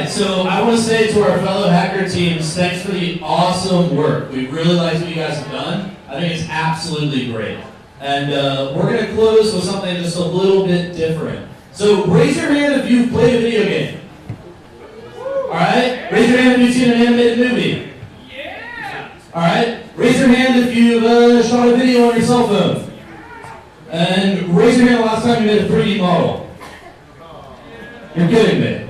right, so I want to say to our fellow hacker teams, thanks for the awesome work. We really like what you guys have done. I think it's absolutely great. And we're going to close with something just a little bit different. So raise your hand if you've played a video game. Alright? Raise your hand if you've seen an animated movie. Yeah! Alright? Raise your hand if you've shot a video on your cell phone. And raise your hand the last time you made a 3D model. You're kidding me.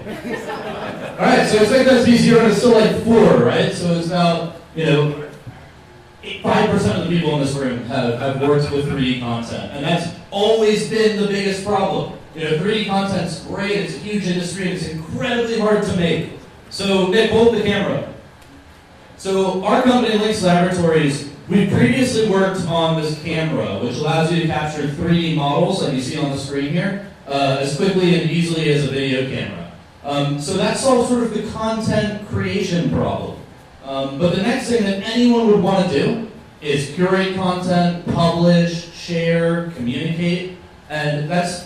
Alright, so expect that to be 0 and it's still like 4, right? So it's now, 5% of the people in this room have worked with 3D content. And that's always been the biggest problem. 3D content's great, it's a huge industry, and it's incredibly hard to make. So Nick, hold the camera. So our company, Lynx Laboratories, we previously worked on this camera, which allows you to capture 3D models, like you see on the screen here, as quickly and easily as a video camera. So that solves sort of the content creation problem. But the next thing that anyone would want to do is curate content, publish, share, communicate, and that's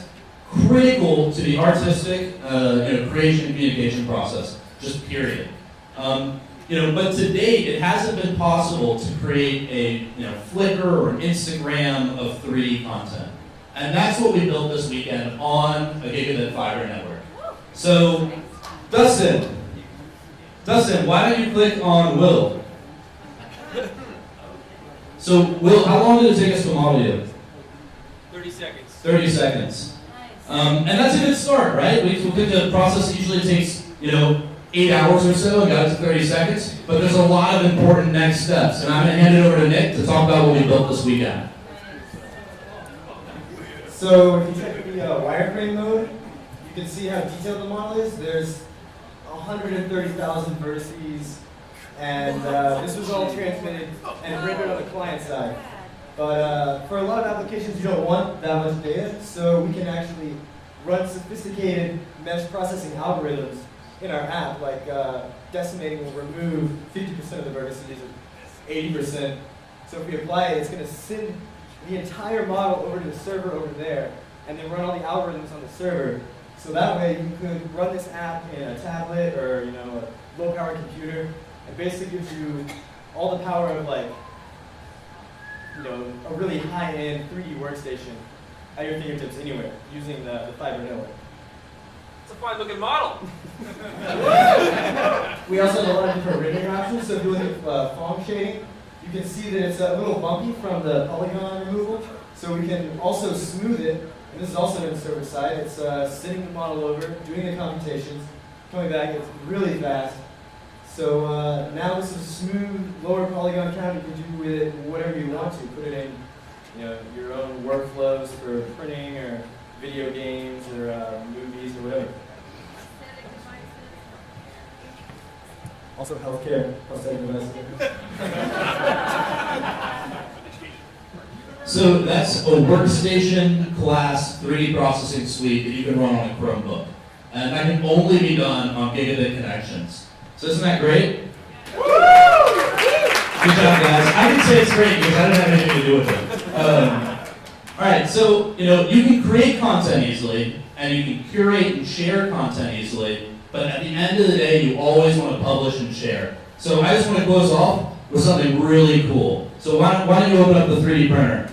critical to the artistic creation and communication process, just period. But to date, it hasn't been possible to create a Flickr or an Instagram of 3D content. And that's what we built this weekend on a Gigabit fiber network. So, Dustin, why don't you click on Will? So, Will, how long did it take us to model you? 30 seconds. 30 seconds. And that's a good start, right? We think the process usually takes, 8 hours or so and got it to 30 seconds. But there's a lot of important next steps. And I'm going to hand it over to Nick to talk about what we built this weekend. So, if you check the wireframe mode, you can see how detailed the model is. There's 130,000 vertices, and this was all transmitted and rendered on the client side. But for a lot of applications, you don't want that much data, so we can actually run sophisticated mesh processing algorithms in our app, like decimating will remove 50% of the vertices, or 80%. So if we apply it, it's going to send the entire model over to the server over there, and then run all the algorithms on the server. So that way you could run this app in a tablet or a low-power computer. It basically gives you all the power of a really high-end 3D workstation at your fingertips anywhere using the fiber network. It's a fine-looking model. We also have a lot of different rendering options. So if you look at foam shading, you can see that it's a little bumpy from the polygon removal. So we can also smooth it. And this is also on the server side. It's sending the model over, doing the computations, coming back. It's really fast. So now this is a smooth, lower polygon count. You can do with it whatever you want to. Put it in, your own workflows for printing or video games or movies or whatever. Also healthcare, prosthetic devices. So that's a workstation class 3D processing suite that you can run on a Chromebook. And that can only be done on gigabit connections. So isn't that great? Good job, guys. I can say it's great because I didn't have anything to do with it. Alright, so you can create content easily, and you can curate and share content easily, but at the end of the day, you always want to publish and share. So I just want to close off with something really cool. So why don't you open up the 3D printer?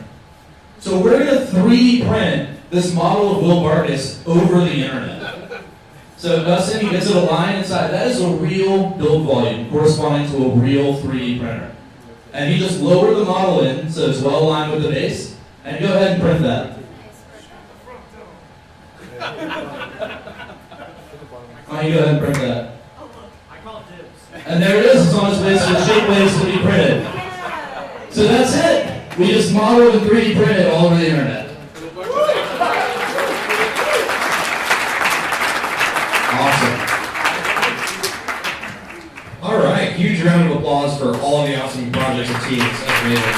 So we're going to 3D print this model of Will Barkas over the internet. So Dustin, he gets it aligned inside. That is a real build volume corresponding to a real 3D printer. And you just lower the model in so it's well aligned with the base, and go ahead and print that. Why don't you go ahead and print that? And there it is, it's on its way to the shape waves to be printed. So that's it. We just modeled and 3D printed all over the internet. Awesome. All right, huge round of applause for all of the awesome projects and teams that made it.